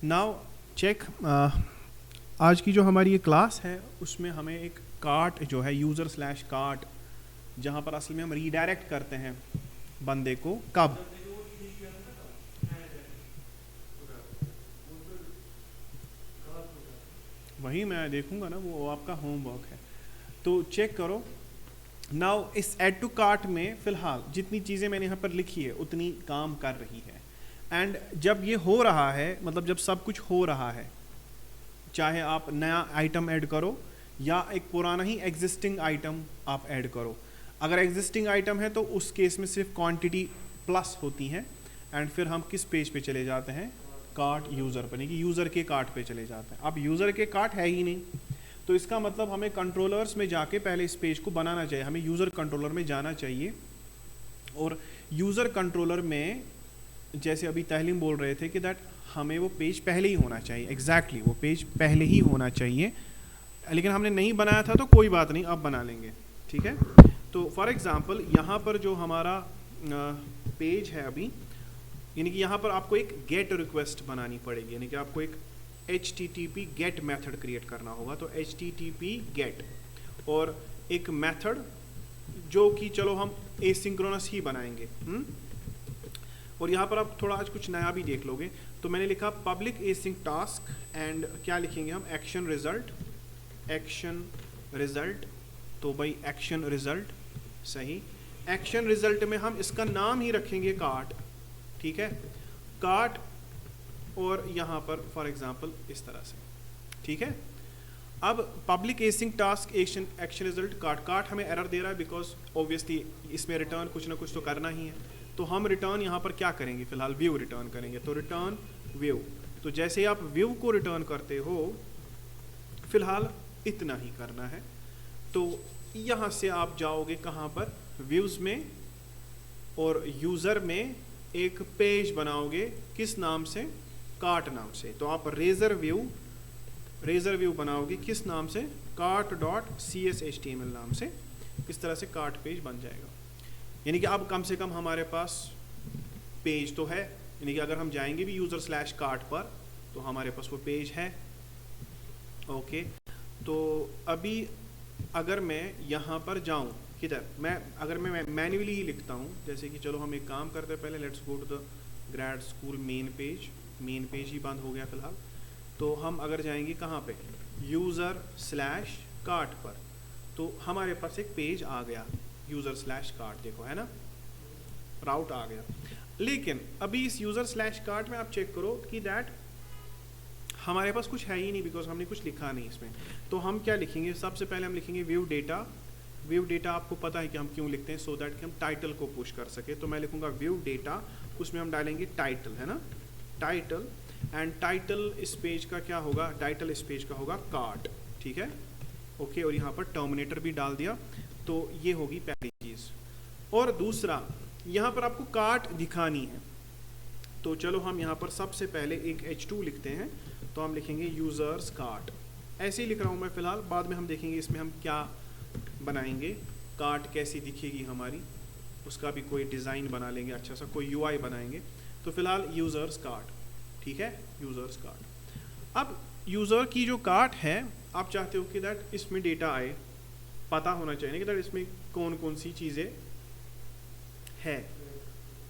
Now check, आज की जो हमारी ये क्लास है उसमें हमें एक कार्ट जो है यूज़र स्लैश कार्ट, जहाँ पर असल में हम रीडायरेक्ट करते हैं बंदे को कब, वही मैं देखूंगा ना, वो आपका होमवर्क है तो चेक करो। नाउ इस ऐड टू कार्ट में फ़िलहाल जितनी चीज़ें मैंने यहाँ पर लिखी है उतनी काम कर रही है। एंड जब ये हो रहा है, मतलब जब सब कुछ हो रहा है, चाहे आप नया आइटम ऐड करो या एक पुराना ही एग्जिस्टिंग आइटम आप ऐड करो। अगर एग्जिस्टिंग आइटम है तो उस केस में सिर्फ क्वांटिटी प्लस होती हैं। एंड फिर हम किस पेज पे चले जाते हैं, कार्ट यूज़र पर, नहीं कि यूज़र के कार्ट पे चले जाते हैं। अब यूज़र के कार्ट है ही नहीं, तो इसका मतलब हमें कंट्रोलर्स में जाके पहले इस पेज को बनाना चाहिए। हमें यूज़र कंट्रोलर में जाना चाहिए और यूज़र कंट्रोलर में जैसे अभी तहलीम बोल रहे थे कि दैट हमें वो पेज पहले ही होना चाहिए, एग्जैक्टली वो पेज पहले ही होना चाहिए, लेकिन हमने नहीं बनाया था तो कोई बात नहीं, अब बना लेंगे, ठीक है। तो फॉर एग्जांपल यहाँ पर जो हमारा पेज है अभी, यानी कि यहाँ पर आपको एक गेट रिक्वेस्ट बनानी पड़ेगी, यानी कि आपको एक HTTP गेट मेथड क्रिएट करना होगा। तो HTTP गेट और एक मेथड जो कि चलो हम एसिंक्रोनस ही बनाएंगे। और यहाँ पर आप थोड़ा आज कुछ नया भी देख लोगे। तो मैंने लिखा पब्लिक एसिंक टास्क एंड क्या लिखेंगे हम, एक्शन रिजल्ट, एक्शन रिजल्ट। तो भाई एक्शन रिजल्ट सही, एक्शन रिजल्ट में हम इसका नाम ही रखेंगे कार्ट, ठीक है, कार्ट। और यहाँ पर फॉर एग्जांपल इस तरह से, ठीक है। अब public async task action result cart हमें एरर दे रहा है बिकॉज ऑब्वियसली इसमें रिटर्न कुछ ना कुछ तो करना ही है। तो हम रिटर्न यहाँ पर क्या करेंगे, फिलहाल व्यू रिटर्न करेंगे। तो रिटर्न व्यू, तो जैसे ही आप व्यू को रिटर्न करते हो फिलहाल इतना ही करना है। तो यहाँ से आप जाओगे कहाँ पर, व्यूज़ में, और यूज़र में एक पेज बनाओगे, किस नाम से, कार्ट नाम से। तो आप रेजर व्यू बनाओगे किस नाम से, cart.cshtml नाम से। इस तरह से कार्ट पेज बन जाएगा। यानी कि अब कम से कम हमारे पास पेज तो है, यानी कि अगर हम जाएंगे भी यूज़र स्लैश कार्ट पर तो हमारे पास वो पेज है। ओके, तो अभी अगर मैं यहाँ पर जाऊँ किधर, अगर मैं मैन्युअली ही लिखता हूँ, जैसे कि चलो हम एक काम करते हैं, पहले let's go to the grade school main page ही बंद हो गया फिलहाल। तो हम अगर जाएंगे कहाँ पे, यूज़र स्लैश कार्ट पर, तो हमारे पास एक पेज आ गया यूज़र स्लैश कार्ट, देखो है ना, राउट आ गया। लेकिन अभी इस यूज़र स्लैश कार्ट में आप चेक करो कि दैट हमारे पास कुछ है ही नहीं, बिकॉज हमने कुछ लिखा नहीं इसमें। तो हम क्या लिखेंगे, सबसे पहले हम लिखेंगे व्यू डेटा। आपको पता है कि हम क्यों लिखते हैं, सो दैट कि हम टाइटल को पुश कर सके। तो मैं लिखूंगा व्यू डेटा, उसमें हम डालेंगे टाइटल, है ना, टाइटल। एंड टाइटल इस पेज का क्या होगा, टाइटल इस पेज का होगा कार्ट, ठीक है, ओके। और यहाँ पर टर्मिनेटर भी डाल दिया। तो ये होगी पहली चीज़। और दूसरा, यहाँ पर आपको कार्ट दिखानी है, तो चलो हम यहाँ पर सबसे पहले एक H2 लिखते हैं। तो हम लिखेंगे यूज़र्स कार्ट, ऐसे ही लिख रहा हूँ मैं फिलहाल, बाद में हम देखेंगे इसमें हम क्या बनाएंगे, कार्ट कैसी दिखेगी हमारी, उसका भी कोई डिज़ाइन बना लेंगे, अच्छा सा कोई UI बनाएंगे। तो फिलहाल यूज़र्स कार्ट, ठीक है, यूज़र्स कार्ट। अब यूज़र की जो कार्ट है, आप चाहते हो कि दैट इसमें डेटा आए, पता होना चाहिए कि दैट इसमें कौन कौन सी चीज़ें है,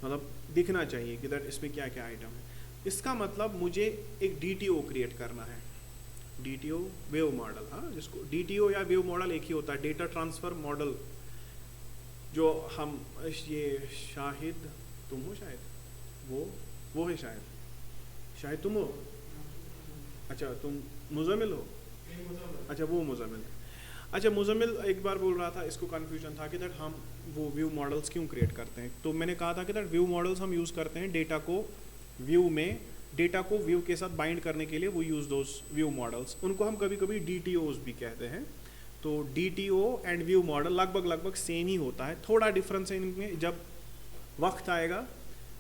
मतलब दिखना चाहिए कि दैट इसमें क्या क्या आइटम है। इसका मतलब मुझे एक DTO क्रिएट करना है, DTO वेव मॉडल, हाँ, जिसको DTO या वेव मॉडल एक ही होता है, डेटा ट्रांसफ़र मॉडल। जो हम ये शाहिद तुम हो, शायद वो है, शायद तुम हो, अच्छा तुम मुज़म्मिल हो, अच्छा वो मुज़म्मिल है। अच्छा, मुज़म्मिल एक बार बोल रहा था, इसको कन्फ्यूजन था कि दैट हम वो व्यू मॉडल्स क्यों क्रिएट करते हैं। तो मैंने कहा था कि दैट व्यू मॉडल्स हम यूज़ करते हैं डेटा को व्यू के साथ बाइंड करने के लिए, वो यूज़ दोज व्यू मॉडल्स, उनको हम कभी कभी DTOs भी कहते हैं। तो DTO एंड व्यू मॉडल लगभग सेम ही होता है, थोड़ा डिफरेंस है इनमें, जब वक्त आएगा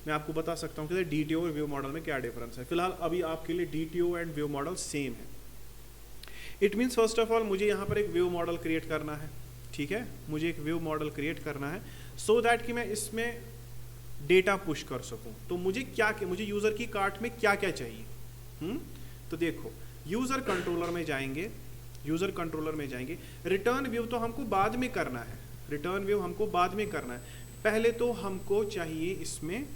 मैं आपको बता सकता हूँ कि DTO और व्यू मॉडल में क्या डिफरेंस है। फिलहाल अभी आपके लिए DTO and view model same है। It means first of all मुझे यहाँ पर एक व्यू मॉडल क्रिएट करना है, ठीक है, मुझे एक व्यू मॉडल क्रिएट करना है सो दैट कि मैं इसमें डेटा पुश कर सकूं। तो मुझे यूज़र की कार्ट में क्या क्या चाहिए, तो देखो यूज़र कंट्रोलर में जाएंगे, यूज़र कंट्रोलर में जाएंगे, रिटर्न व्यू तो हमको बाद में करना है, रिटर्न व्यू हमको बाद में करना है। पहले तो हमको चाहिए इसमें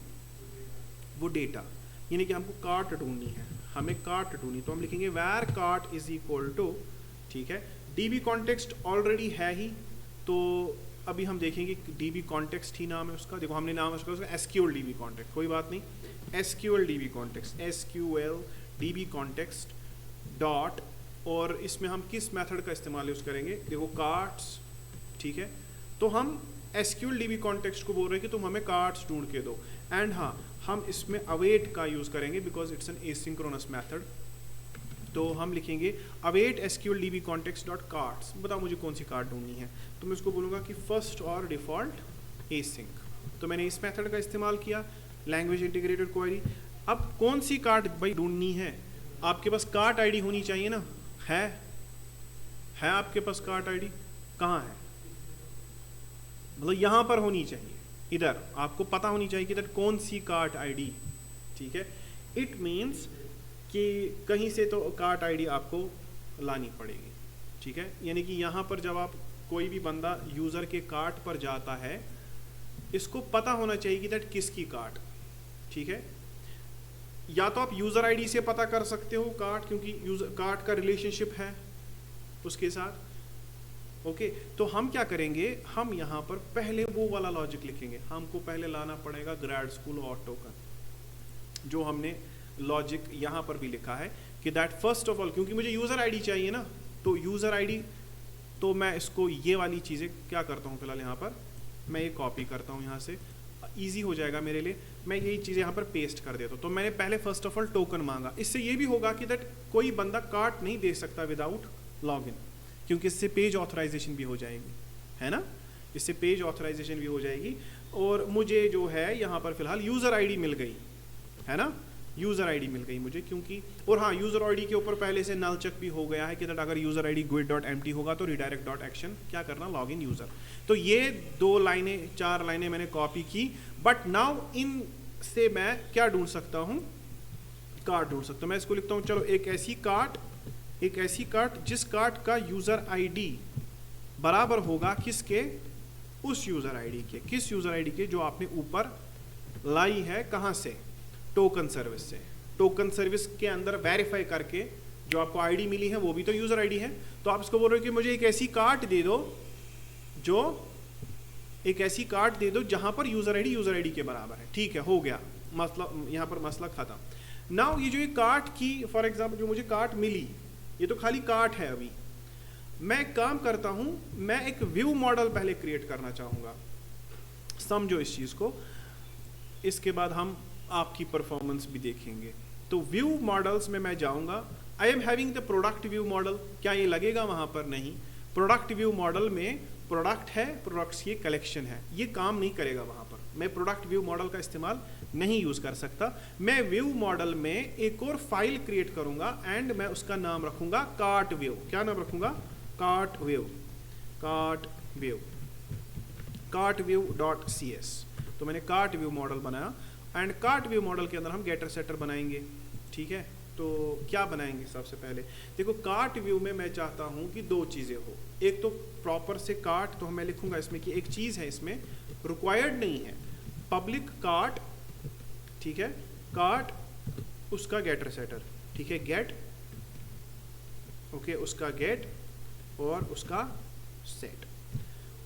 वो डेटा, यानी कि हमको कार्ट ढूंढनी है, हमें कार्ट ढूंढनी, तो हम लिखेंगे वैर कार्ट इज इक्वल टू, ठीक है, डीबी कॉन्टेक्स्ट ऑलरेडी है ही, तो अभी हम देखेंगे डीबी कॉन्टेक्स्ट ही नाम है उसका, देखो हमने नाम है उसका एसक्यूएल डीबी कॉन्टेक्स्ट, कोई बात नहीं, SQL dB context, SQL dB context dot, और इसमें हम किस मेथड का इस्तेमाल यूज़ करेंगे, देखो कार्ट्स, ठीक है, तो हम एसक्यूएल डीबी कॉन्टेक्स्ट को बोल रहे हैं कि तुम हमें कार्ट्स ढूंढ के दो, एंड हाँ हम इसमें अवेट का यूज़ करेंगे because it's an asynchronous method, तो हम लिखेंगे await SQL dB context dot carts, बताओ मुझे कौन सी कार्ट ढूंढनी है, तो मैं उसको बोलूँगा कि फर्स्ट और डिफ़ॉल्ट एसिंक, तो मैंने इस मेथड का इस्तेमाल किया, लैंग्वेज इंटीग्रेटेड क्वेरी। अब कौन सी कार्ट भाई ढूंढनी है, आपके पास कार्ट आईडी होनी चाहिए ना, है आपके पास कार्ट आईडी, कहाँ है, मतलब यहाँ पर होनी चाहिए, इधर आपको पता होनी चाहिए कि इधर कौन सी कार्ट आईडी, ठीक है, इट मीन्स कि कहीं से तो कार्ट आईडी आपको लानी पड़ेगी, ठीक है, यानी कि यहाँ पर जब आप कोई भी बंदा यूज़र के कार्ट पर जाता है, इसको पता होना चाहिए कि दैट किसकी कार्ट, ठीक है, या तो आप यूज़र आईडी से पता कर सकते हो कार्ट, क्योंकि यूज़र कार्ट का रिलेशनशिप है उसके साथ, ओके, तो हम क्या करेंगे, हम यहाँ पर पहले वो वाला लॉजिक लिखेंगे, हमको पहले लाना पड़ेगा ग्रेड स्कूल और टोकन, जो हमने लॉजिक यहाँ पर भी लिखा है कि दैट फर्स्ट ऑफ ऑल, क्योंकि मुझे यूज़र आईडी चाहिए ना, तो यूज़र आईडी, तो मैं इसको ये वाली चीज़ें क्या करता हूँ, फिलहाल यहाँ पर मैं ये कॉपी करता हूँ, यहाँ से ईजी हो जाएगा मेरे लिए, मैं यही चीज़ें यहाँ पर पेस्ट कर देता हूँ, तो मैंने पहले फर्स्ट ऑफ ऑल टोकन मांगा, इससे ये भी होगा कि दैट कोई बंदा कार्ट नहीं दे सकता विदाउट लॉगिन, क्योंकि इससे पेज ऑथराइजेशन भी हो जाएगी, है ना, इससे पेज ऑथराइजेशन भी हो जाएगी, और मुझे जो है यहाँ पर फिलहाल यूज़र आईडी मिल गई, है ना, यूज़र आईडी मिल गई मुझे, क्योंकि और हाँ यूज़र आईडी के ऊपर पहले से नल चेक भी हो गया है कि दैट अगर यूज़र आईडी गुइड डॉट एम्प्टी होगा तो रिडायरेक्ट डॉट एक्शन क्या करना, लॉग इन यूज़र। तो ये 2 लाइनें 4 लाइनें मैंने कॉपी की, बट नाउ इन से मैं क्या ढूंढ सकता हूँ, कार्ट ढूंढ सकता हूँ, मैं इसको लिखता हूँ, चलो एक ऐसी कार्ट जिस कार्ट का यूज़र आईडी बराबर होगा किसके, उस यूज़र आईडी के, किस यूज़र आईडी के जो आपने ऊपर लाई है, कहाँ से, टोकन सर्विस से, टोकन सर्विस के अंदर वेरीफाई करके जो आपको आईडी मिली है वो भी तो यूज़र आईडी है, तो आप इसको बोल रहे हो कि मुझे एक ऐसी कार्ट दे दो, जो एक ऐसी कार्ट दे दो जहाँ पर यूज़र आईडी के बराबर है, ठीक है, हो गया मसला, यहाँ पर मसला खत्म। नाउ ये जो ये कार्ट की फॉर एग्जाम्पल जो मुझे कार्ट मिली, ये तो खाली कार्ट है, अभी मैं एक काम करता हूँ, मैं एक व्यू मॉडल पहले क्रिएट करना चाहूँगा, समझो इस चीज़ को, इसके बाद हम आपकी परफॉर्मेंस भी देखेंगे। तो व्यू मॉडल्स में मैं जाऊंगा, I am having the product view model, क्या ये लगेगा वहाँ पर, नहीं, प्रोडक्ट व्यू मॉडल में प्रोडक्ट है, प्रोडक्ट्स की कलेक्शन है, ये काम नहीं करेगा वहाँ पर, मैं प्रोडक्ट व्यू मॉडल का इस्तेमाल नहीं यूज़ कर सकता। मैं व्यू मॉडल में एक और फाइल क्रिएट करूँगा एंड मैं उसका नाम रखूँगा कार्ट व्यू, क्या नाम रखूँगा, cart view dot C S. तो मैंने कार्ट व्यू मॉडल बनाया एंड कार्ट व्यू मॉडल के अंदर हम गेटर सेटर बनाएंगे, ठीक है, तो क्या बनाएंगे सबसे पहले, देखो कार्ट व्यू में मैं चाहता हूँ कि 2 चीज़ें हो, एक तो प्रॉपर से कार्ट, तो मैं लिखूँगा इसमें कि एक चीज़ है इसमें रिक्वायर्ड नहीं है, पब्लिक कार्ट, ठीक है, कार्ट उसका गेटर सेटर, ठीक है, गेट, ओके, उसका गेट और उसका सेट,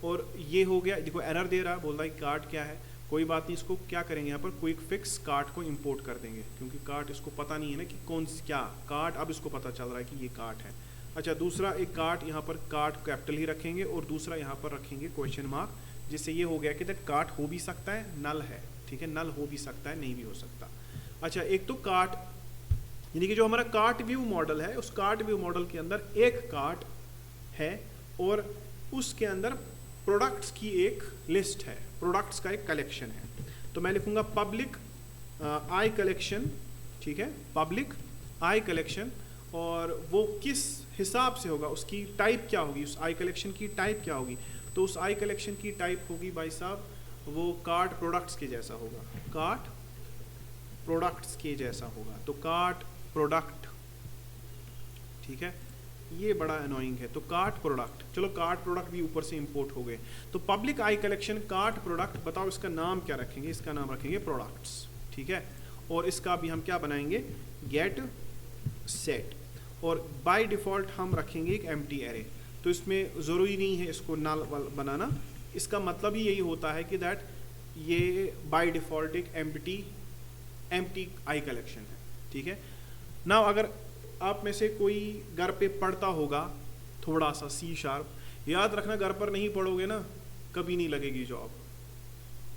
और ये हो गया। देखो एरर दे रहा है, बोल रहा है कार्ट क्या है, कोई बात नहीं, इसको क्या करेंगे यहाँ पर क्विक फिक्स कार्ट को इंपोर्ट कर देंगे, क्योंकि कार्ट इसको पता नहीं है ना कि कौन क्या कार्ट, अब इसको पता चल रहा है कि ये कार्ट है। अच्छा, दूसरा एक कार्ट, यहाँ पर कार्ट कैपिटल ही रखेंगे और दूसरा यहाँ पर रखेंगे क्वेश्चन मार्क, जिससे ये हो गया कि दैट कार्ट हो भी सकता है, नल है, ठीक है, नल हो भी सकता है, नहीं भी हो सकता। अच्छा, एक तो कार्ट, यानी कि जो हमारा कार्ट व्यू मॉडल है, उस कार्ट व्यू मॉडल के अंदर एक कार्ट है और उसके अंदर प्रोडक्ट्स की एक लिस्ट है, प्रोडक्ट्स का एक कलेक्शन है। तो मैं लिखूंगा पब्लिक आई कलेक्शन, ठीक है, पब्लिक आई कलेक्शन, और वो किस हिसाब से होगा, उसकी टाइप क्या होगी, उस आई कलेक्शन की टाइप क्या होगी, तो उस आई कलेक्शन की टाइप होगी भाई साहब, वो कार्ट प्रोडक्ट्स के जैसा होगा, कार्ट प्रोडक्ट्स के जैसा होगा। तो कार्ट प्रोडक्ट, ठीक है, ये बड़ा अनोइंग है। तो कार्ट प्रोडक्ट, चलो कार्ट प्रोडक्ट भी ऊपर से इंपोर्ट हो गए। तो पब्लिक आई कलेक्शन कार्ट प्रोडक्ट, बताओ इसका नाम क्या रखेंगे? इसका नाम रखेंगे प्रोडक्ट्स, ठीक है। और इसका भी हम क्या बनाएंगे? गेट सेट, और बाय डिफ़ॉल्ट हम रखेंगे एक एम्प्टी एरे। तो इसमें ज़रूरी नहीं है इसको नल बनाना, इसका मतलब ही यही होता है कि दैट ये बाय डिफ़ॉल्ट एक एम्प्टी आई कलेक्शन है, ठीक है। नाउ अगर आप में से कोई घर पे पढ़ता होगा थोड़ा सा C#, याद रखना घर पर नहीं पढ़ोगे ना कभी नहीं लगेगी जॉब,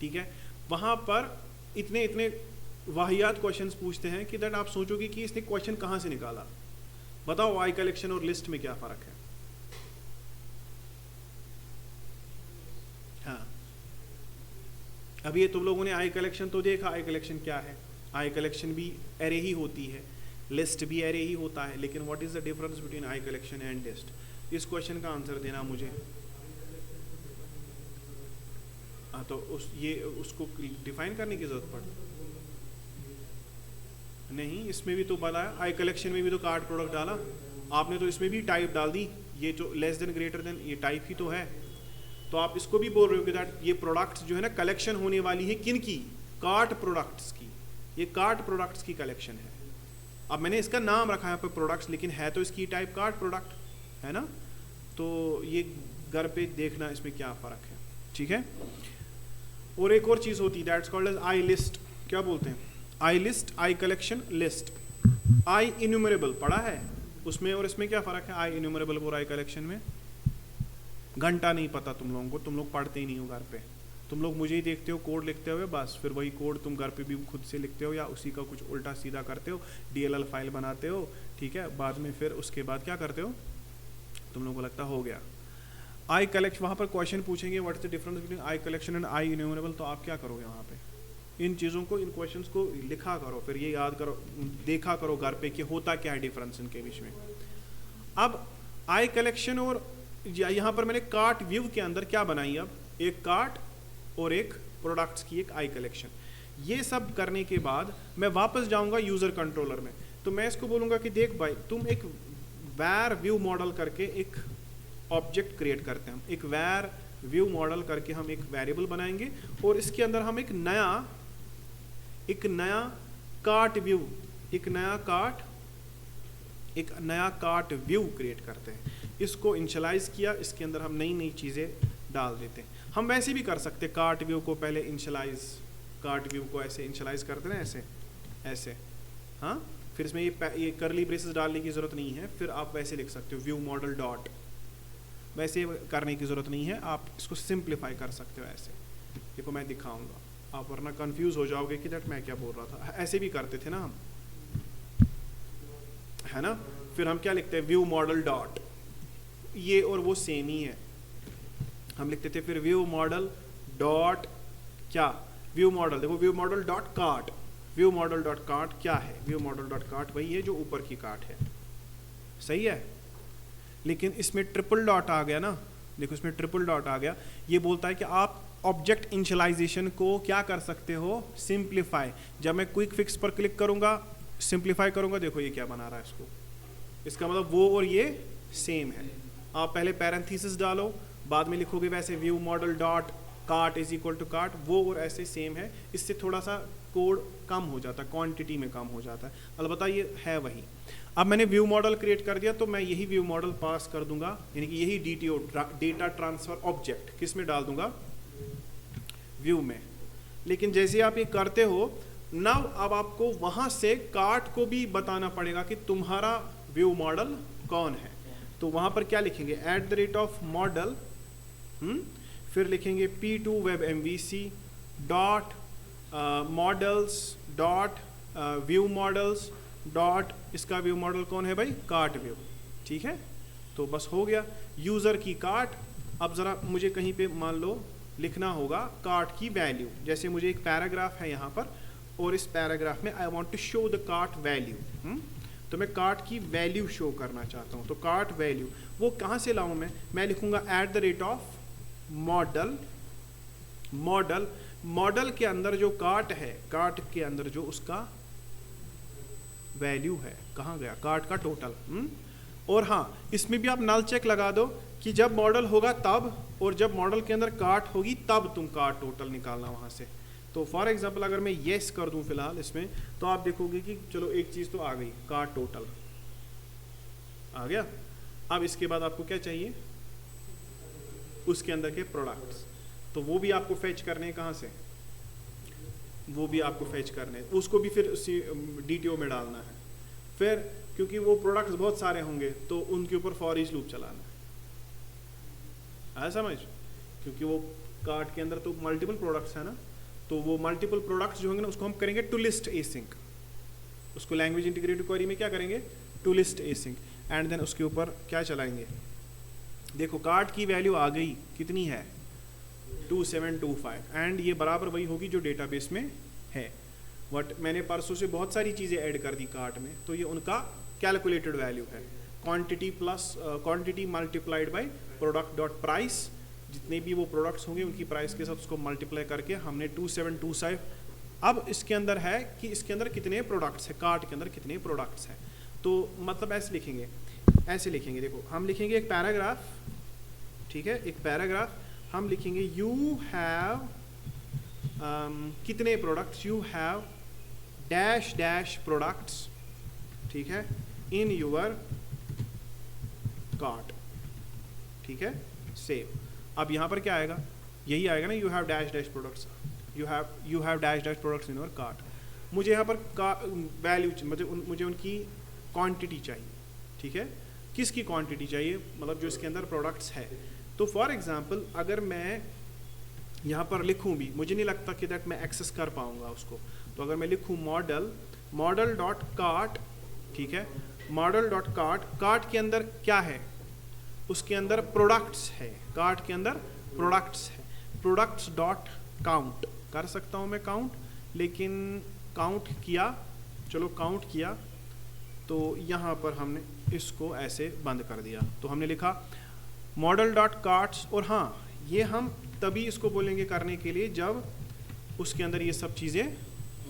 ठीक है। वहाँ पर इतने इतने वाहियात क्वेश्चंस पूछते हैं कि दैट आप सोचोगे कि इसने क्वेश्चन कहाँ से निकाला। बताओ आई कलेक्शन और लिस्ट में क्या फ़र्क है? हाँ, अभी ये तुम लोगों ने आई कलेक्शन तो देखा, आई कलेक्शन क्या है? आई कलेक्शन भी एरे ही होती है, लिस्ट भी एरे ही होता है, लेकिन what is the difference between I collection and list? इस क्वेश्चन का आंसर देना मुझे। हाँ, तो उसको डिफाइन करने की जरूरत पड़ नहीं। इसमें भी तो बताया, आई कलेक्शन में भी तो कार्ट प्रोडक्ट डाला आपने, तो इसमें भी टाइप डाल दी, ये जो लेस देन ग्रेटर देन ये टाइप ही तो है। तो आप इसको भी बोल रहे हो कि दैट ये प्रोडक्ट्स जो है ना कलेक्शन होने वाली है किन की? कार्ट प्रोडक्ट्स की। ये कार्ट प्रोडक्ट्स की कलेक्शन है। अब मैंने इसका नाम रखा है यहाँ पे प्रोडक्ट्स, लेकिन है तो इसकी टाइप कार्ट प्रोडक्ट है ना। तो ये घर पे देखना इसमें क्या फ़र्क है, ठीक है। और एक और चीज़ होती है that's called as I list. क्या बोलते हैं? I list, I collection, list. I enumerable पढ़ा है उसमें, और इसमें क्या फ़र्क है आई इन्यूमरेबल और आई कलेक्शन में? घंटा नहीं पता तुम लोगों को, तुम लोग पढ़ते ही नहीं हो घर पे। तुम लोग मुझे ही देखते हो कोड लिखते हुए, बस फिर वही कोड तुम घर पे भी खुद से लिखते हो या उसी का कुछ उल्टा सीधा करते हो, DLL फाइल बनाते हो, ठीक है। बाद में फिर उसके बाद क्या करते हो? तुम लोगों को लगता हो गया। आई कलेक्शन, वहाँ पर क्वेश्चन पूछेंगे what is the difference between I collection and I enumerable, तो आप क्या करोगे वहाँ पे? इन चीज़ों को, इन क्वेश्चंस को लिखा करो, फिर ये याद करो, देखा करो घर पे कि होता क्या है डिफरेंस इनके बीच में। अब आई कलेक्शन और यहाँ पर मैंने कार्ट व्यू के अंदर क्या बनाई? अब एक कार्ट और एक प्रोडक्ट्स की एक आई कलेक्शन। ये सब करने के बाद मैं वापस जाऊंगा यूज़र कंट्रोलर में, तो मैं इसको बोलूँगा कि देख भाई तुम एक वैर व्यू मॉडल करके एक ऑब्जेक्ट क्रिएट करते हैं। एक वैर व्यू मॉडल करके हम एक वेरिएबल बनाएंगे और इसके अंदर हम एक नया कार्ट व्यू, एक नया कार्ट व्यू क्रिएट करते हैं। इसको इनिशियलाइज किया, इसके अंदर हम नई नई चीज़ें डाल देते हैं। हम वैसे भी कर सकते, कार्ट व्यू को पहले इनिशियलाइज, कार्ट व्यू को ऐसे इनिशियलाइज करते हैं, ऐसे हाँ। फिर इसमें ये करली ब्रेसेस डालने की ज़रूरत नहीं है, फिर आप वैसे लिख सकते हो व्यू मॉडल डॉट, वैसे करने की ज़रूरत नहीं है, आप इसको सिंप्लीफाई कर सकते हो ऐसे। देखो मैं दिखाऊंगा, आप वरना कंफ्यूज हो जाओगे कि दैट मैं क्या बोल रहा था। ऐसे भी करते थे ना हम, है ना। फिर हम क्या लिखते हैं? व्यू मॉडल डॉट, ये और वो सेम ही है, हम लिखते थे फिर व्यू मॉडल डॉट क्या? व्यू मॉडल, देखो view model dot cart, view model dot cart क्या है? व्यू मॉडल डॉट कार्ट वही है जो ऊपर की कार्ट है, सही है। लेकिन इसमें ट्रिपल डॉट आ गया ना, देखो इसमें ट्रिपल डॉट आ गया। ये बोलता है कि आप ऑब्जेक्ट इनिशियलाइजेशन को क्या कर सकते हो? सिंप्लीफाई। जब मैं क्विक फिक्स पर क्लिक करूंगा, सिंप्लीफाई करूंगा, देखो ये क्या बना रहा है इसको। इसका मतलब वो और ये सेम है। आप पहले पैरेंथेसिस डालो, बाद में लिखोगे वैसे view model dot cart is equal to cart, वो और ऐसे सेम है। इससे थोड़ा सा कोड कम हो जाता है, क्वांटिटी में कम हो जाता है, अलबत्ता ये है वही। अब मैंने व्यू मॉडल क्रिएट कर दिया, तो मैं यही व्यू मॉडल पास कर दूंगा, यानी कि यही DTO डेटा ट्रांसफर ऑब्जेक्ट किस में डाल दूंगा? व्यू में। लेकिन जैसे आप ये करते हो नाउ, अब आपको वहां से कार्ट को भी बताना पड़ेगा कि तुम्हारा व्यू मॉडल कौन है। तो वहां पर क्या लिखेंगे? @model, फिर लिखेंगे P2 web MVC dot models dot view models dot, इसका व्यू मॉडल कौन है भाई? कार्ट व्यू, ठीक है। तो बस हो गया यूज़र की कार्ट। अब ज़रा मुझे कहीं पे मान लो लिखना होगा कार्ट की वैल्यू, जैसे मुझे एक पैराग्राफ है यहाँ पर और इस पैराग्राफ में I want to show the cart value, तो मैं कार्ट की वैल्यू शो करना चाहता हूँ। तो कार्ट वैल्यू वो कहाँ से लाऊँ? मैं लिखूँगा @model, मॉडल के अंदर जो कार्ट है, कार्ट के अंदर जो उसका वैल्यू है, कहाँ गया कार्ट का टोटल। और हाँ, इसमें भी आप नल चेक लगा दो कि जब मॉडल होगा तब, और जब मॉडल के अंदर कार्ट होगी तब तुम कार्ट टोटल निकालना वहाँ से। तो फॉर एग्जांपल अगर मैं येस कर दूं फिलहाल इसमें, तो आप देखोगे कि चलो एक चीज़ तो आ गई, कार्ट टोटल आ गया। अब इसके बाद आपको क्या चाहिए, उसके अंदर के प्रोडक्ट्स, तो वो भी आपको फेच करने हैं, कहाँ से, वो भी आपको फेच करने हैं, उसको भी फिर उसी DTO में डालना है। फिर क्योंकि वो प्रोडक्ट्स बहुत सारे होंगे तो उनके ऊपर फॉर ईच लूप चलाना है, आया समझ, क्योंकि वो कार्ट के अंदर तो मल्टीपल प्रोडक्ट्स है ना, तो वो मल्टीपल प्रोडक्ट्स जो होंगे ना उसको हम करेंगे टू लिस्ट एसिंक, उसको लैंग्वेज इंटीग्रेटेड क्वेरी में क्या करेंगे, to list async, and then उसके ऊपर क्या चलाएंगे। देखो कार्ट की वैल्यू आ गई, कितनी है 2725, एंड ये बराबर वही होगी जो डेटाबेस में है। बट मैंने परसों से बहुत सारी चीज़ें ऐड कर दी कार्ट में, तो ये उनका कैलकुलेटेड वैल्यू है, quantity plus quantity multiplied by product dot price, जितने भी वो प्रोडक्ट्स होंगे उनकी प्राइस के साथ उसको मल्टीप्लाई करके हमने 2725। अब इसके अंदर है कि इसके अंदर कितने प्रोडक्ट्स हैं, कार्ट के अंदर कितने प्रोडक्ट्स हैं, तो मतलब ऐसे लिखेंगे, ऐसे लिखेंगे। देखो हम लिखेंगे एक पैराग्राफ, ठीक है, एक पैराग्राफ हम लिखेंगे यू हैव कितने products, you have dash dash products, ठीक है, इन यूर कार्ट, ठीक है, सेव। अब यहाँ पर क्या आएगा, यही आएगा ना, you have dash dash products, you have dash dash products in your cart. मुझे यहाँ पर वैल्यू मुझे उनकी क्वांटिटी चाहिए, ठीक है, किसकी क्वांटिटी चाहिए, मतलब जो इसके अंदर प्रोडक्ट्स है। तो फॉर एग्जांपल अगर मैं यहाँ पर लिखूँ भी, मुझे नहीं लगता कि दैट मैं एक्सेस कर पाऊँगा उसको, तो अगर मैं लिखूँ मॉडल डॉट कार्ट, ठीक है, मॉडल डॉट कार्ट, कार्ट के अंदर क्या है, उसके अंदर प्रोडक्ट्स है, कार्ट के अंदर प्रोडक्ट्स है, प्रोडक्ट्स डॉट काउंट कर सकता हूँ मैं काउंट, लेकिन काउंट किया, चलो काउंट किया, तो यहाँ पर हमने इसको ऐसे बंद कर दिया, तो हमने लिखा मॉडल डॉट कार्ट्स। और हाँ, ये हम तभी इसको बोलेंगे करने के लिए जब उसके अंदर ये सब चीज़ें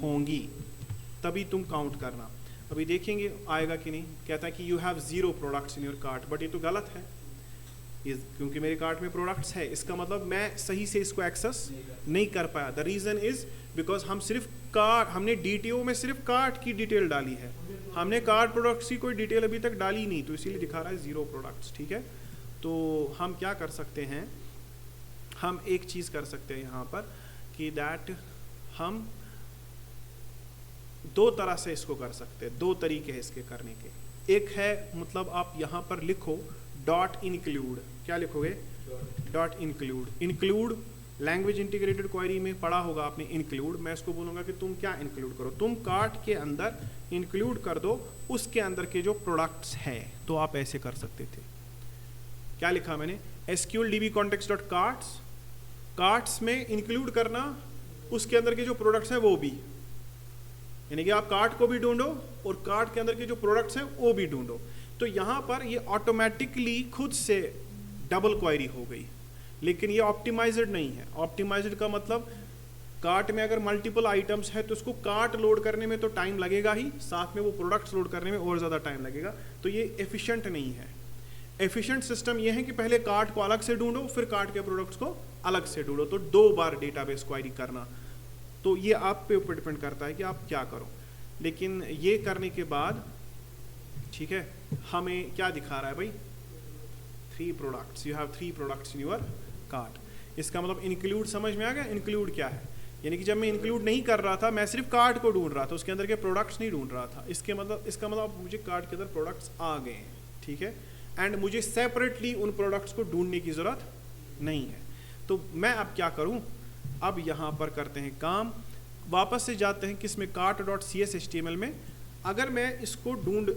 होंगी, तभी तुम काउंट करना। अभी देखेंगे आएगा कि नहीं, कहता है कि you have 0 products in your cart, but ये तो गलत है, क्योंकि मेरे कार्ट में प्रोडक्ट्स है, इसका मतलब मैं सही से इसको एक्सेस नहीं कर पाया। द रीज़न इज़ बिकॉज हम सिर्फ कार्ट, हमने DTO में सिर्फ कार्ट की डिटेल डाली है, हमने कार्ट प्रोडक्ट्स की कोई डिटेल अभी तक डाली नहीं, तो इसीलिए दिखा रहा है 0 प्रोडक्ट्स, ठीक है। तो हम क्या कर सकते हैं, हम एक चीज़ कर सकते हैं यहाँ पर कि दैट हम 2 तरह से इसको कर सकते हैं, 2 तरीके हैं इसके करने के। एक है मतलब आप यहाँ पर लिखो डॉट इंक्लूड, क्या लिखोगे, dot include. Include language integrated query में पढ़ा होगा आपने इंक्लूड, मैं इसको बोलूँगा कि तुम क्या इंक्लूड करो, तुम कार्ट के अंदर इंक्लूड कर दो उसके अंदर के जो प्रोडक्ट्स हैं। तो आप ऐसे कर सकते थे, क्या लिखा मैंने, SQL DB context dot carts, carts में इंक्लूड करना उसके अंदर के जो प्रोडक्ट्स हैं वो भी, यानी कि आप कार्ट को भी ढूंढो और कार्ट के अंदर के जो प्रोडक्ट्स हैं वो भी ढूंढो। तो यहाँ पर ये ऑटोमेटिकली खुद से डबल क्वेरी हो गई, लेकिन ये ऑप्टिमाइज्ड नहीं है। ऑप्टिमाइज्ड का मतलब कार्ट में अगर मल्टीपल आइटम्स है तो उसको कार्ट लोड करने में तो टाइम लगेगा ही, साथ में वो प्रोडक्ट्स लोड करने में और ज़्यादा टाइम लगेगा, तो ये एफिशिएंट नहीं है। एफिशिएंट सिस्टम ये है कि पहले कार्ट को अलग से ढूंढो, फिर कार्ट के प्रोडक्ट्स को अलग से ढूंढो, तो 2 बार डेटाबेस क्वेरी करना। तो ये आप पे ऊपर डिपेंड करता है कि आप क्या करो। लेकिन ये करने के बाद, ठीक है, हमें क्या दिखा रहा है भाई, 3 products, you have 3 products in your cart. इसका मतलब इंक्लूड समझ में आ गया, इंक्लूड क्या है, यानी कि जब मैं इंक्लूड नहीं कर रहा था, मैं सिर्फ कार्ट को ढूंढ रहा था, उसके अंदर के प्रोडक्ट्स नहीं ढूंढ रहा था। इसका मतलब मुझे कार्ट के अंदर प्रोडक्ट्स आ गए हैं, ठीक है, एंड मुझे सेपरेटली उन प्रोडक्ट्स को ढूंढने की ज़रूरत नहीं है। तो मैं अब क्या करूं, अब यहाँ पर करते हैं काम, वापस से जाते हैं किसमें, कार्ट डॉट CSHTML में। अगर मैं इसको ढूंढ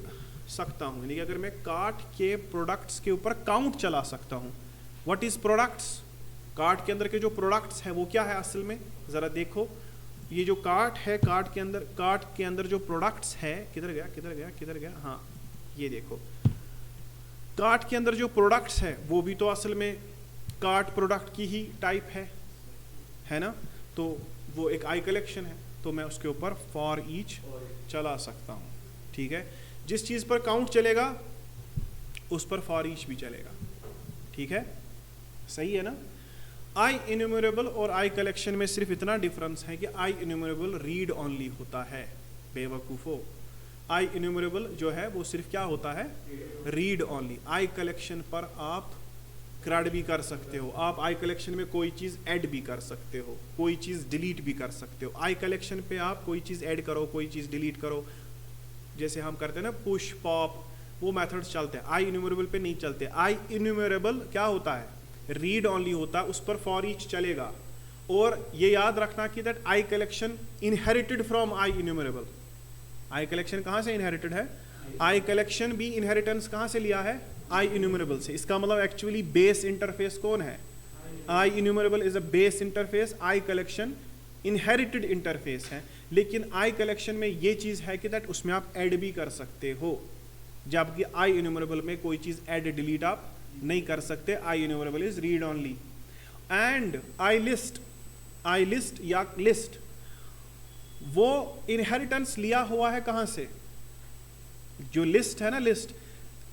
सकता हूँ, यानी कि अगर मैं कार्ट के प्रोडक्ट्स के ऊपर काउंट चला सकता हूँ, व्हाट इज़ प्रोडक्ट्स, कार्ट के अंदर के जो प्रोडक्ट्स हैं वो क्या है असल में, ज़रा देखो, ये जो कार्ट है, कार्ट के अंदर जो प्रोडक्ट्स है, किधर गया, हाँ ये देखो, कार्ट के अंदर जो प्रोडक्ट्स है वो भी तो असल में कार्ट प्रोडक्ट की ही टाइप है ना, तो वो एक आई कलेक्शन है, तो मैं उसके ऊपर फॉर ईच चला सकता हूँ, ठीक है, जिस चीज़ पर काउंट चलेगा उस पर फॉर ईच भी चलेगा, ठीक है, सही है ना। आई इन्यूमरेबल और आई कलेक्शन में सिर्फ इतना डिफरेंस है कि आई इन्यूमरेबल रीड ऑनली होता है, बेवकूफ़ो। आई इन्यूमरेबल जो है वो सिर्फ क्या होता है, रीड ऑनली। आई कलेक्शन पर आप क्रैड भी कर सकते हो, आप आई कलेक्शन में कोई चीज़ ऐड भी कर सकते हो, कोई चीज़ डिलीट भी कर सकते हो। आई कलेक्शन पे आप कोई चीज़ ऐड करो, कोई चीज़ डिलीट करो, जैसे हम करते हैं ना पुश पॉप, वो मेथड्स चलते हैं, आई इन्यूमरेबल पे नहीं चलते। आई इन्यूमरेबल क्या होता है, रीड ऑनली होता है, उस पर फॉर ईच चलेगा। और ये याद रखना कि that I collection inherited from I enumerable. I collection कहाँ से इनहेरिटेड है, आई कलेक्शन भी इनहेरिटेंस कहाँ से लिया है, आई इन्यूमरेबल से। इसका मतलब एक्चुअली बेस इंटरफेस कौन है, I enumerable is a base interface, I collection inherited interface है। लेकिन आई कलेक्शन में ये चीज़ है कि दैट उसमें आप ऐड भी कर सकते हो, जबकि आई इन्यूमरेबल में कोई चीज़ ऐड डिलीट आप नहीं कर सकते। I enumerable is read only. And I list या लिस्ट, वो इनहेरिटेंस लिया हुआ है कहाँ से, जो लिस्ट है ना,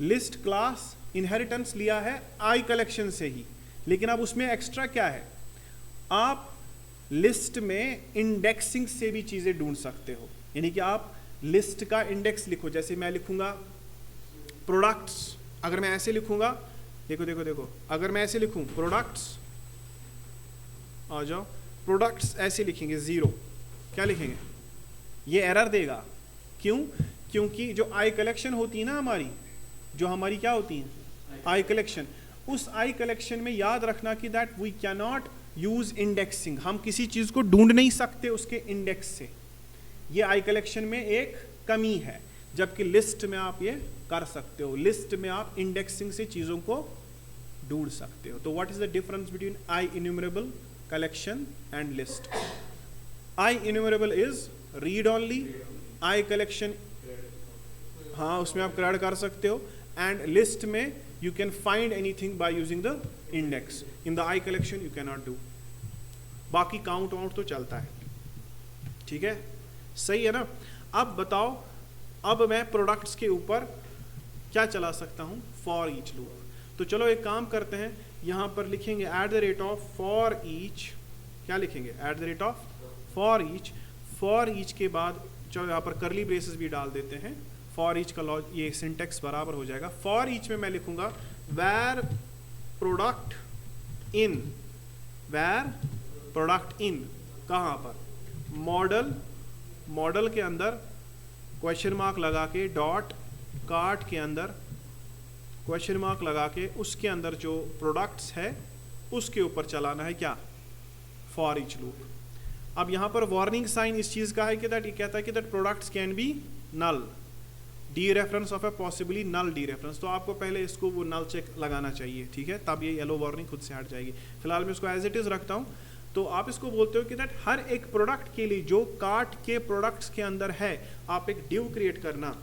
लिस्ट क्लास इनहेरिटेंस लिया है आई कलेक्शन से ही। लेकिन अब उसमें एक्स्ट्रा क्या है, आप लिस्ट में इंडेक्सिंग से भी चीज़ें ढूंढ सकते हो। यानी कि आप लिस्ट का इंडेक्स लिखो, जैसे मैं लिखूंगा प्रोडक्ट्स, अगर मैं ऐसे लिखूंगा, देखो देखो देखो, अगर मैं ऐसे लिखूं प्रोडक्ट्स, आ जाओ, प्रोडक्ट्स ऐसे लिखेंगे 0, क्या लिखेंगे, ये एरर देगा। क्यों, क्योंकि जो आई कलेक्शन होती है ना हमारी, जो हमारी क्या होती है आई कलेक्शन, उस आई कलेक्शन में याद रखना कि that we can not use indexing, हम किसी चीज़ को ढूंढ नहीं सकते उसके इंडेक्स से। ये आई कलेक्शन में एक कमी है, जबकि लिस्ट में आप ये कर सकते हो, लिस्ट में आप इंडेक्सिंग से चीज़ों को ढूंढ सकते हो। तो what is the difference between I enumerable, collection and list. I enumerable is read only, I collection हाँ उसमें आप क्रैड कर सकते हो, एंड लिस्ट में you can find anything by using the index. In the I collection you can not do. बाकी count वाउंट तो चलता है, ठीक है, सही है ना। अब बताओ, अब मैं प्रोडक्ट्स के ऊपर क्या चला सकता हूँ, फॉर ईच लूप। तो चलो एक काम करते हैं, यहाँ पर लिखेंगे at the rate of for each, क्या लिखेंगे, at the rate of for each. For each के बाद चलो यहाँ पर करली ब्रेसेस भी डाल देते हैं, फॉर ईच का लॉज ये सिंटेक्स बराबर हो जाएगा। फॉर ईच में मैं लिखूंगा where product in, where product in कहाँ पर, मॉडल के अंदर क्वेश्चन मार्क लगा के, डॉट कार्ट के अंदर क्वेश्चन मार्क लगा के, उसके अंदर जो प्रोडक्ट्स है उसके ऊपर चलाना है क्या, फॉर ईच लूप। अब यहाँ पर वार्निंग साइन इस चीज़ का है कि दैट ये कहता है कि that products can be null, dereference of a possibly null dereference. तो आपको पहले इसको वो नल चेक लगाना चाहिए, ठीक है, तब ये येलो वार्निंग खुद से हट जाएगी। फिलहाल मैं इसको एज इट इज़ रखता हूँ। तो आप इसको बोलते हो कि दैट हर एक प्रोडक्ट के लिए जो कार्ट के प्रोडक्ट्स के अंदर है, आप एक डिव क्रिएट करना,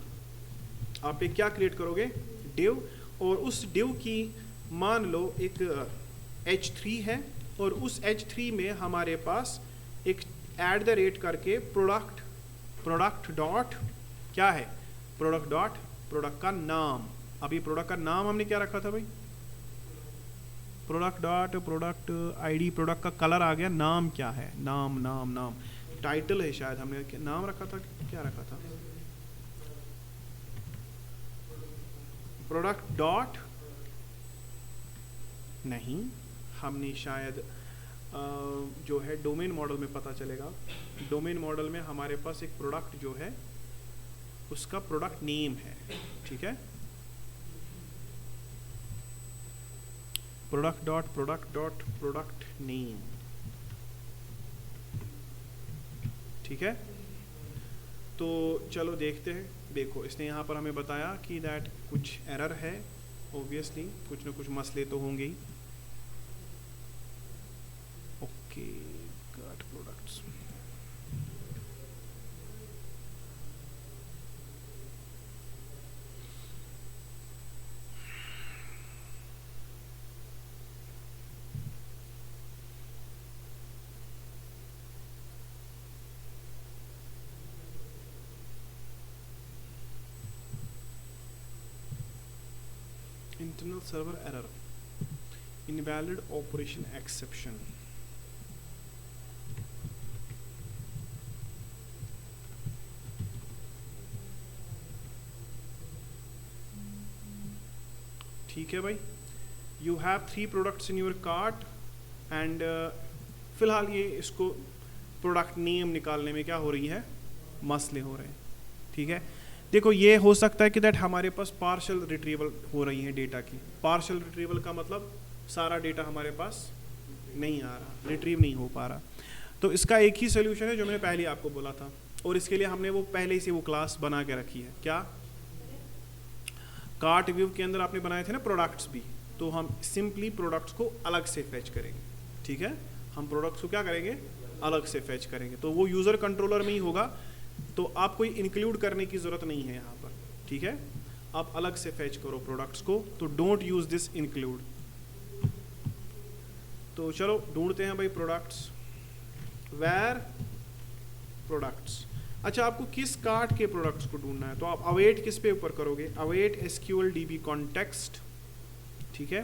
आप एक क्या क्रिएट करोगे, डिव। और उस डिव की मान लो एक H3 है, और उस H3 में हमारे पास एक एट द रेट करके प्रोडक्ट डॉट क्या है, प्रोडक्ट डॉट प्रोडक्ट का नाम। अब ये प्रोडक्ट का नाम हमने क्या रखा था भाई, product dot product ID, product का कलर आ गया, नाम क्या है, नाम टाइटल है शायद, हमने नाम रखा था, क्या रखा था, प्रोडक्ट डॉट नहीं, हमने शायद जो है डोमेन मॉडल में पता चलेगा, डोमेन मॉडल में हमारे पास एक प्रोडक्ट जो है उसका प्रोडक्ट नेम है, ठीक है, प्रोडक्ट डॉट प्रोडक्ट नेम, ठीक है। तो चलो देखते हैं। देखो इसने यहाँ पर हमें बताया कि दैट कुछ एरर है, ऑब्वियसली कुछ ना कुछ मसले तो होंगे ही। Okay, got products, internal server error, invalid operation exception. ठीक है भाई, you have 3 products in your cart and फिलहाल ये इसको प्रोडक्ट नेम निकालने में क्या हो रही है, मसले हो रहे हैं। ठीक है, देखो ये हो सकता है कि दैट हमारे पास पार्शियल रिट्रीवल हो रही है डेटा की। पार्शियल रिट्रीवल का मतलब सारा डेटा हमारे पास नहीं आ रहा, रिट्रीव नहीं हो पा रहा। तो इसका एक ही सोल्यूशन है जो मैंने पहले आपको बोला था, और इसके लिए हमने वो पहले से वो क्लास बना के रखी है। क्या कार्ट व्यू के अंदर आपने बनाए थे ना प्रोडक्ट्स भी, तो हम सिंपली प्रोडक्ट्स को अलग से फेच करेंगे। ठीक है, हम प्रोडक्ट्स को क्या करेंगे, अलग से फेच करेंगे। तो वो यूज़र कंट्रोलर में ही होगा, तो आप कोई इंक्लूड करने की ज़रूरत नहीं है यहाँ पर। ठीक है, आप अलग से फेच करो प्रोडक्ट्स को, तो डोंट यूज़ दिस इंक्लूड। तो चलो ढूंढते हैं भाई प्रोडक्ट्स, वेयर प्रोडक्ट्स। अच्छा, आपको किस कार्ट के प्रोडक्ट्स को ढूंढना है, तो आप अवेट किस पे ऊपर करोगे, अवेट SQL DB कॉन्टेक्स्ट। ठीक है,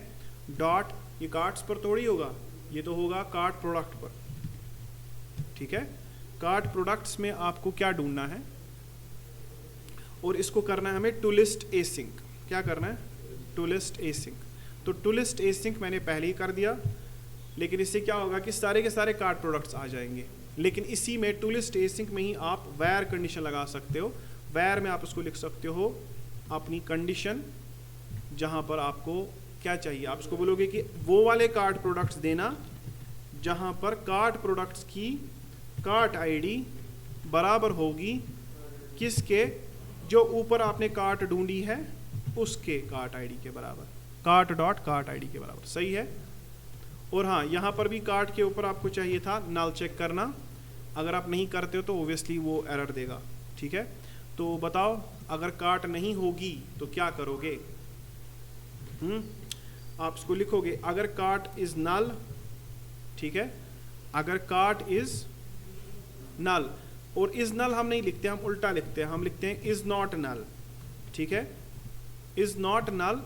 डॉट, ये कार्ट्स पर थोड़ी होगा, ये तो होगा कार्ट प्रोडक्ट पर। ठीक है, कार्ट प्रोडक्ट्स में आपको क्या ढूंढना है, और इसको करना है हमें टू लिस्ट एसिंक। क्या करना है, टू लिस्ट एसिंक। तो टू लिस्ट एसिंक मैंने पहले ही कर दिया, लेकिन इससे क्या होगा कि सारे के सारे कार्ट प्रोडक्ट्स आ जाएंगे। लेकिन इसी में टू लिस्ट एसिंक में ही आप वेयर कंडीशन लगा सकते हो। वेयर में आप उसको लिख सकते हो अपनी कंडीशन, जहां पर आपको क्या चाहिए, आप उसको बोलोगे कि वो वाले कार्ट प्रोडक्ट्स देना जहां पर कार्ट प्रोडक्ट्स की कार्ट आईडी बराबर होगी किसके, जो ऊपर आपने कार्ट ढूंढी है उसके कार्ट आईडी के बराबर, कार्ट डॉट कार्ट आईडी के बराबर। सही है। और हाँ, यहाँ पर भी कार्ट के ऊपर आपको चाहिए था नल चेक करना। अगर आप नहीं करते हो तो ओबियसली वो एरर देगा। ठीक है, तो बताओ अगर कार्ट नहीं होगी तो क्या करोगे। आप इसको लिखोगे, अगर कार्ट इज नल। ठीक है, अगर कार्ट इज नल, और इज नल हम नहीं लिखते, हम उल्टा लिखते हैं, हम लिखते हैं इज नॉट नल। ठीक है, इज नॉट नल,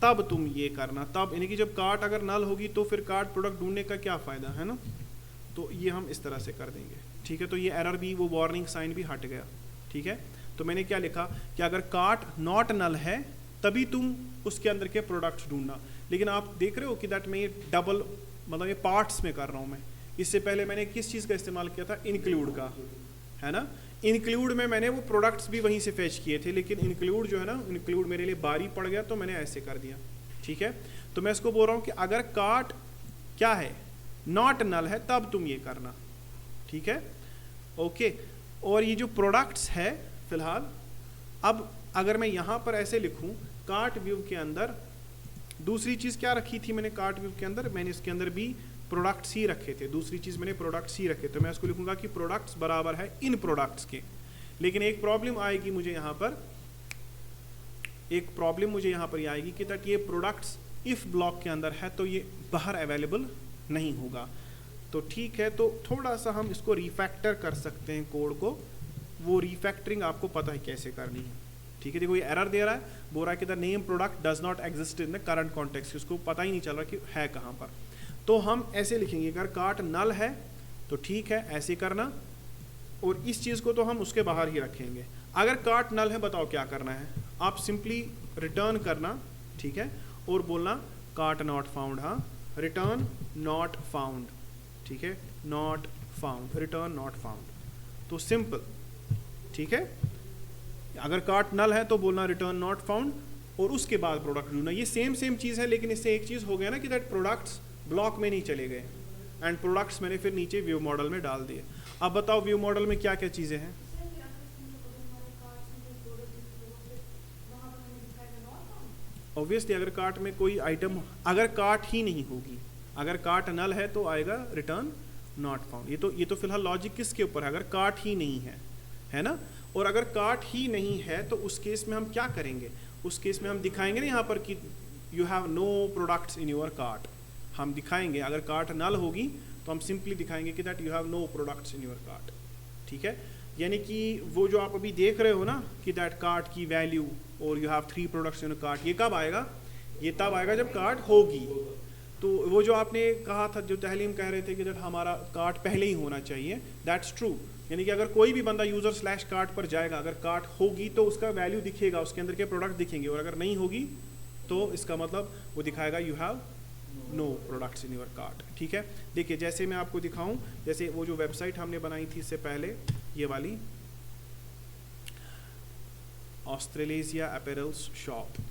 तब तुम ये करना, तब यानी कि जब कार्ट अगर नल होगी तो फिर कार्ट प्रोडक्ट ढूंढने का क्या फ़ायदा है ना। तो ये हम इस तरह से कर देंगे। ठीक है, तो ये एरर भी, वो वार्निंग साइन भी हट गया। ठीक है, तो मैंने क्या लिखा कि अगर कार्ट नॉट नल है तभी तुम उसके अंदर के प्रोडक्ट्स ढूंढना। लेकिन आप देख रहे हो कि दैट मैं ये डबल, मतलब ये पार्ट्स में कर रहा हूँ मैं। इससे पहले मैंने किस चीज़ का इस्तेमाल किया था, इंक्लूड का, है ना। इंक्लूड में मैंने वो प्रोडक्ट्स भी वहीं से फेच किए थे, लेकिन इंक्लूड जो है ना, इंक्लूड मेरे लिए भारी पड़ गया तो मैंने ऐसे कर दिया। ठीक है, तो मैं इसको बोल रहा हूँ कि अगर कार्ट क्या है, नॉट नल है, तब तुम ये करना। ठीक है, ओके। और ये जो प्रोडक्ट्स है फिलहाल, अब अगर मैं यहाँ पर ऐसे लिखूँ, कार्ट व्यू के अंदर दूसरी चीज़ क्या रखी थी मैंने, कार्ट व्यू के अंदर मैंने इसके अंदर भी प्रोडक्ट्स ही रखे थे, दूसरी चीज़ मैंने प्रोडक्ट्स ही रखे। तो मैं इसको लिखूंगा कि प्रोडक्ट्स बराबर है इन प्रोडक्ट्स के। लेकिन एक प्रॉब्लम आएगी मुझे यहाँ पर, एक प्रॉब्लम मुझे यहाँ पर ये आएगी कि दैट ये प्रोडक्ट्स इफ़ ब्लॉक के अंदर है तो ये बाहर अवेलेबल नहीं होगा। तो ठीक है, तो थोड़ा सा हम इसको रिफैक्टर कर सकते हैं कोड को। वो रिफैक्टरिंग आपको पता है कैसे करनी है। ठीक है, देखो ये एरर दे रहा है, बोल रहा है कि the name product does not exist in the current context, उसको पता ही नहीं चल रहा कि है कहाँ पर। तो हम ऐसे लिखेंगे, अगर कार्ट नल है तो ठीक है, ऐसे करना, और इस चीज़ को तो हम उसके बाहर ही रखेंगे। अगर कार्ट नल है, बताओ क्या करना है, आप सिंपली रिटर्न करना। ठीक है, और बोलना कार्ट नॉट फाउंड। हाँ, रिटर्न नॉट फाउंड। ठीक है, not found, return not found. तो सिंपल। ठीक है, अगर कार्ट नल है तो बोलना रिटर्न नॉट फाउंड, और उसके बाद प्रोडक्ट ढूंढना। ये सेम चीज़ है, लेकिन इससे एक चीज़ हो गया ना कि दैट प्रोडक्ट्स ब्लॉक में नहीं चले गए, एंड प्रोडक्ट्स मैंने फिर नीचे व्यू मॉडल में डाल दिए। अब बताओ व्यू मॉडल में क्या क्या चीज़ें हैं। ऑब्वियसली अगर कार्ट में कोई आइटम, अगर कार्ट ही नहीं होगी, अगर कार्ट नल है तो आएगा रिटर्न नॉट फाउंड। ये तो फिलहाल लॉजिक किसके ऊपर है, अगर कार्ट ही नहीं है ना। और अगर कार्ट ही नहीं है तो उस केस में हम क्या करेंगे, उस केस में हम दिखाएंगे ना यहाँ पर कि you have no products in your cart. हम दिखाएंगे, अगर कार्ट नल होगी तो हम सिंपली दिखाएंगे कि that you have no products in your cart. ठीक है, यानी कि वो जो आप अभी देख रहे हो ना कि दैट कार्ट की वैल्यू और you have 3 products in your cart, ये कब आएगा, ये तब आएगा जब कार्ट होगी। तो वो जो आपने कहा था, जो तहलीम कह रहे थे कि जब हमारा कार्ट पहले ही होना चाहिए, दैट्स ट्रू। यानी कि अगर कोई भी बंदा यूज़र स्लैश कार्ट पर जाएगा, अगर कार्ट होगी तो उसका वैल्यू दिखेगा, उसके अंदर के प्रोडक्ट दिखेंगे, और अगर नहीं होगी तो इसका मतलब वो दिखाएगा you have no products in your cart. ठीक है, देखिए जैसे मैं आपको दिखाऊं, जैसे वो जो वेबसाइट हमने बनाई थी इससे पहले, ये वाली ऑस्ट्रेलेशिया अपैरल्स शॉप।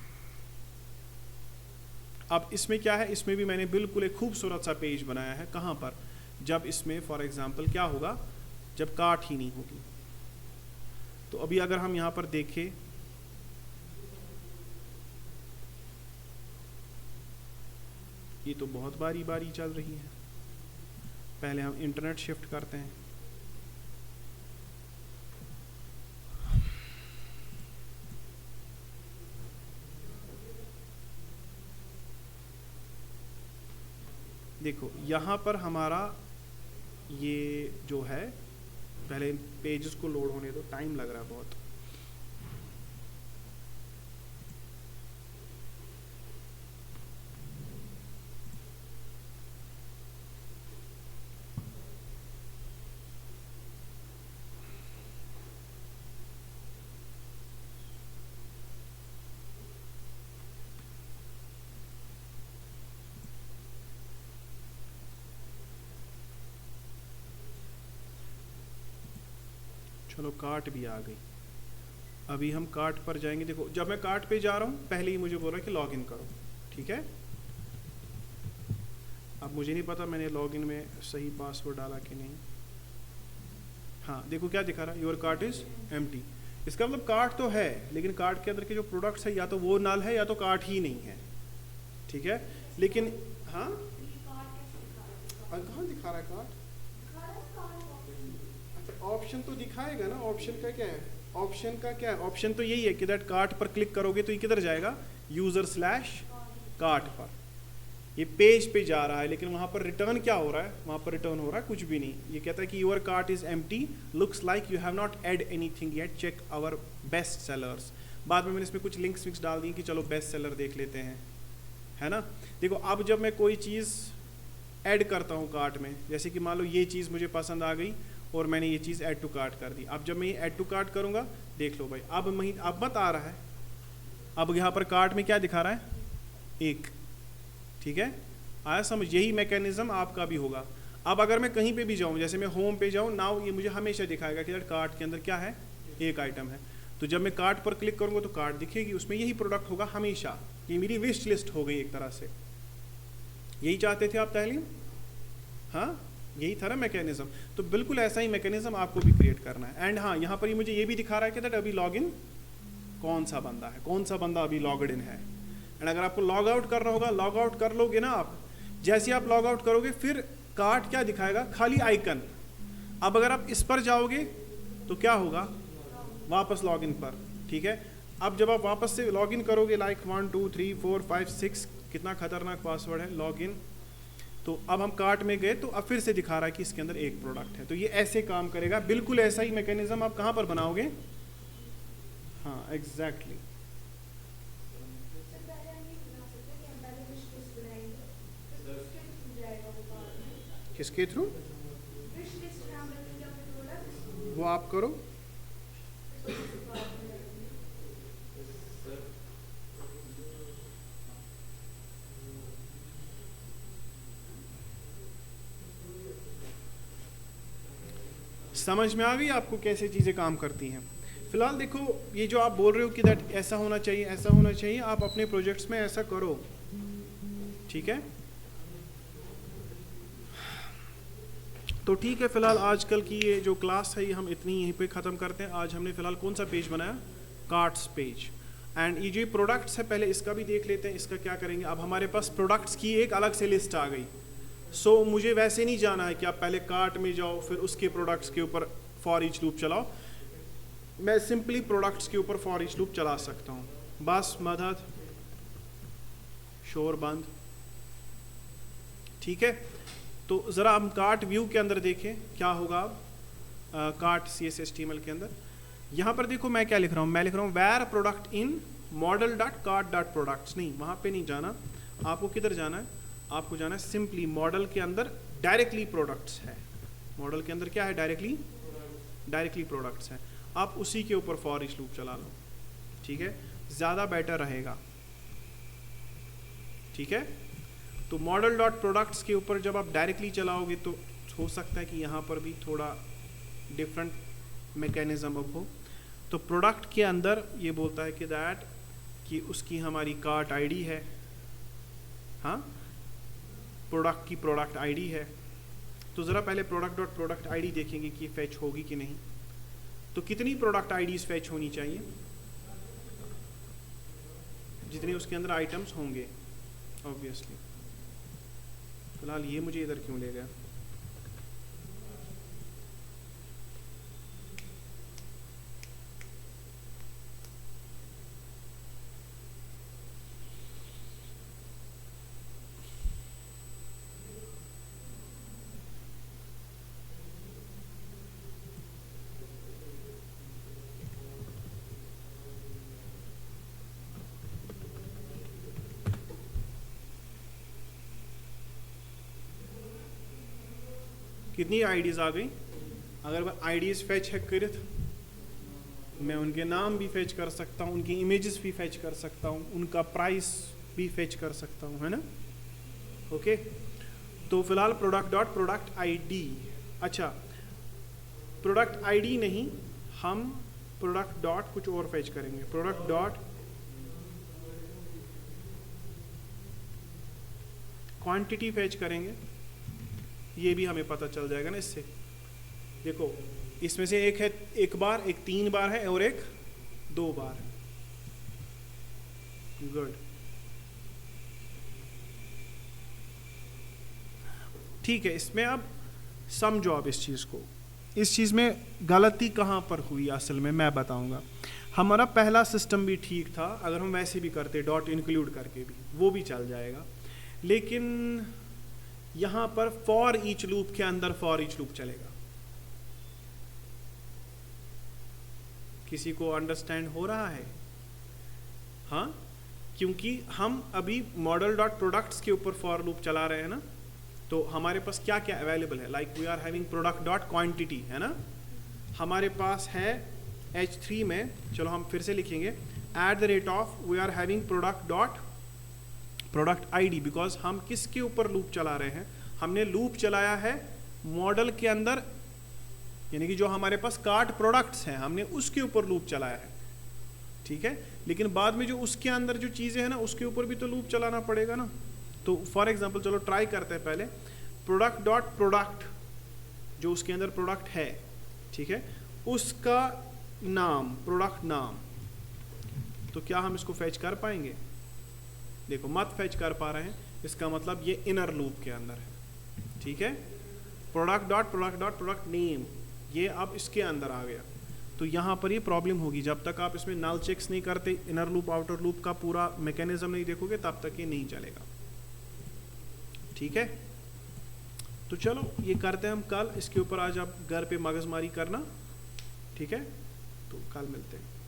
अब इसमें क्या है, इसमें भी मैंने बिल्कुल एक खूबसूरत सा पेज बनाया है। कहाँ पर? जब इसमें फॉर एग्जांपल क्या होगा, जब कार्ट ही नहीं होगी। तो अभी अगर हम यहाँ पर देखें, ये तो बहुत बारी बारी चल रही है। पहले हम इंटरनेट शिफ्ट करते हैं। देखो यहाँ पर हमारा ये जो है, पहले पेजेस को लोड होने दो, टाइम लग रहा है बहुत। चलो कार्ट भी आ गई। अभी हम कार्ट पर जाएंगे। देखो जब मैं कार्ट पे जा रहा हूँ, पहले ही मुझे बोला कि लॉग इन करो। ठीक है, अब मुझे नहीं पता मैंने लॉग इन में सही पासवर्ड डाला कि नहीं। हाँ देखो क्या दिखा रहा है, योर कार्ट इज एम्प्टी। इसका मतलब कार्ट तो है, लेकिन कार्ट के अंदर के जो प्रोडक्ट्स है या तो वो नल है या तो कार्ट ही नहीं है। ठीक है, लेकिन हाँ कहाँ दिखा रहा है कार्ट? ऑप्शन तो दिखाएगा ना। ऑप्शन का क्या है, ऑप्शन का क्या है, ऑप्शन तो यही है कि दैट कार्ट पर क्लिक करोगे तो ये किधर जाएगा, यूजर स्लैश कार्ट पर। ये पेज पे जा रहा है, लेकिन वहाँ पर रिटर्न क्या हो रहा है, वहाँ पर रिटर्न हो रहा है कुछ भी नहीं। ये कहता है कि your cart is empty, looks like you have not add anything yet, check our best sellers. बाद में मैंने इसमें कुछ लिंक्स विंक्स डाल दी कि चलो बेस्ट सेलर देख लेते हैं, है ना। देखो अब जब मैं कोई चीज़ ऐड करता हूँ कार्ट में, जैसे कि मान लो ये चीज़ मुझे पसंद आ गई और मैंने ये चीज़ ऐड टू कार्ट कर दी। अब जब मैं ये ऐड टू कार्ट करूँगा, देख लो भाई अब मत आ रहा है। अब यहाँ पर कार्ट में क्या दिखा रहा है, एक। ठीक है, आया समझ? यही मैकेनिज्म आपका भी होगा। अब अगर मैं कहीं पे भी जाऊँ, जैसे मैं होम पे जाऊँ नाउ, ये मुझे हमेशा दिखाएगा कि कार्ट के अंदर क्या है, एक आइटम है। तो जब मैं कार्ट पर क्लिक करूँगा तो कार्ट दिखेगी, उसमें यही प्रोडक्ट होगा हमेशा। ये मेरी विश लिस्ट हो गई एक तरह से। यही चाहते थे आप तहलीम? हाँ, यही था ना मैकेनिज्म। तो बिल्कुल ऐसा ही मैकेनिज्म आपको भी क्रिएट करना है। एंड हाँ, यहाँ पर ही मुझे ये भी दिखा रहा है कि दैट अभी लॉग इन कौन सा बंदा है, कौन सा बंदा अभी लॉगड इन है। एंड अगर आपको लॉग आउट करना होगा, लॉग आउट कर लोगे ना आप। जैसे आप लॉग आउट करोगे फिर कार्ट क्या दिखाएगा, खाली आइकन। अब अगर आप इस पर जाओगे तो क्या होगा, वापस लॉग इन पर। ठीक है, अब जब आप वापस से लॉग इन करोगे, लाइक 1 2 3 4 5 6, कितना खतरनाक पासवर्ड है, लॉग इन। तो अब हम कार्ट में गए तो अब फिर से दिखा रहा है कि इसके अंदर एक प्रोडक्ट है। तो ये ऐसे काम करेगा। बिल्कुल ऐसा ही मैकेनिज्म आप कहाँ पर बनाओगे? हाँ एग्जैक्टली। किसके थ्रू? वो आप करो। समझ में आ गई आपको कैसे चीज़ें काम करती हैं? फिलहाल देखो, ये जो आप बोल रहे हो कि दैट ऐसा होना चाहिए, ऐसा होना चाहिए, आप अपने प्रोजेक्ट्स में ऐसा करो। ठीक है, तो ठीक है, फिलहाल आजकल की ये जो क्लास है ये हम इतनी यहीं पे ख़त्म करते हैं। आज हमने फिलहाल कौन सा पेज बनाया, कार्ट्स पेज। एंड ये जो प्रोडक्ट्स है पहले इसका भी देख लेते हैं। इसका क्या करेंगे, अब हमारे पास प्रोडक्ट्स की एक अलग से लिस्ट आ गई। सो मुझे वैसे नहीं जाना है कि आप पहले कार्ट में जाओ फिर उसके प्रोडक्ट्स के ऊपर फॉर ईच लूप चलाओ। मैं सिंपली प्रोडक्ट्स के ऊपर फॉर ईच लूप चला सकता हूँ। बस मदद शोर बंद। ठीक है, तो ज़रा हम कार्ट व्यू के अंदर देखें क्या होगा। कार्ट CSS HTML के अंदर यहाँ पर देखो मैं क्या लिख रहा हूँ, मैं लिख रहा हूँ where product in model dot cart dot products नहीं, वहाँ पे नहीं जाना, आपको किधर जाना है, आपको जाना है सिंपली मॉडल के अंदर डायरेक्टली प्रोडक्ट्स है, मॉडल के अंदर क्या है, डायरेक्टली प्रोडक्ट्स है, आप उसी के ऊपर फॉर ईच लूप चला लो, ठीक है, ज़्यादा बेटर रहेगा, ठीक है। तो मॉडल डॉट प्रोडक्ट्स के ऊपर जब आप डायरेक्टली चलाओगे तो हो सकता है कि यहाँ पर भी थोड़ा डिफरेंट मैकेनिज्म अब हो। तो प्रोडक्ट के अंदर ये बोलता है कि दैट कि उसकी हमारी कार्ट आईडी है, हाँ, प्रोडक्ट की प्रोडक्ट आईडी है। तो ज़रा पहले प्रोडक्ट डॉट प्रोडक्ट आईडी देखेंगे कि फैच होगी कि नहीं। तो कितनी प्रोडक्ट आईडीज फैच होनी चाहिए, जितने उसके अंदर आइटम्स होंगे ऑब्वियसली। फिलहाल ये मुझे इधर क्यों ले गया, कितनी आईडीज आ गई। अगर मैं आईडीज फैच है कर, मैं उनके नाम भी फैच कर सकता हूँ, उनकी इमेजेस भी फैच कर सकता हूँ, उनका प्राइस भी फैच कर सकता हूँ, है ना। ओके, तो फिलहाल प्रोडक्ट डॉट प्रोडक्ट आईडी, अच्छा प्रोडक्ट आईडी नहीं, हम प्रोडक्ट डॉट कुछ और फैच करेंगे, प्रोडक्ट डॉट क्वांटिटी फैच करेंगे। ये भी हमें पता चल जाएगा ना इससे। देखो इसमें से एक है एक बार, एक 3 बार है और एक 2 बार। गुड, ठीक है। इसमें अब समझो आप इस चीज़ को, इस चीज़ में गलती कहाँ पर हुई असल में मैं बताऊंगा। हमारा पहला सिस्टम भी ठीक था, अगर हम वैसे भी करते डॉट इंक्लूड करके भी वो भी चल जाएगा, लेकिन यहाँ पर फॉर ईच लूप के अंदर फॉर ईच लूप चलेगा। किसी को अंडरस्टैंड हो रहा है? हाँ, क्योंकि हम अभी मॉडल डॉट प्रोडक्ट्स के ऊपर फॉर लूप चला रहे हैं ना, तो हमारे पास क्या क्या अवेलेबल है, like we are having product dot quantity, है ना, हमारे पास है H3 में, चलो हम फिर से लिखेंगे at the rate of we are having product dot product ID, because हम किसके ऊपर लूप चला रहे हैं, हमने लूप चलाया है मॉडल के अंदर, यानी कि जो हमारे पास कार्ट प्रोडक्ट्स हैं हमने उसके ऊपर लूप चलाया है, ठीक है। लेकिन बाद में जो उसके अंदर जो चीज़ें हैं ना उसके ऊपर भी तो लूप चलाना पड़ेगा ना। तो फॉर एग्जांपल चलो ट्राई करते हैं पहले, प्रोडक्ट डॉट प्रोडक्ट जो उसके अंदर प्रोडक्ट है, ठीक है, उसका नाम प्रोडक्ट नाम, तो क्या हम इसको फैच कर पाएंगे? देखो मत फैच कर पा रहे हैं, इसका मतलब ये इनर लूप के अंदर है, ठीक है। प्रोडक्ट डॉट प्रोडक्ट नेम, ये अब इसके अंदर आ गया, तो यहाँ पर ये प्रॉब्लम होगी। जब तक आप इसमें नल चेक्स नहीं करते, इनर लूप आउटर लूप का पूरा मैकेनिज्म नहीं देखोगे, तब तक ये नहीं चलेगा, ठीक है। तो चलो ये करते हैं हम कल, इसके ऊपर आज आप घर पे मगजमारी करना, ठीक है। तो कल मिलते हैं।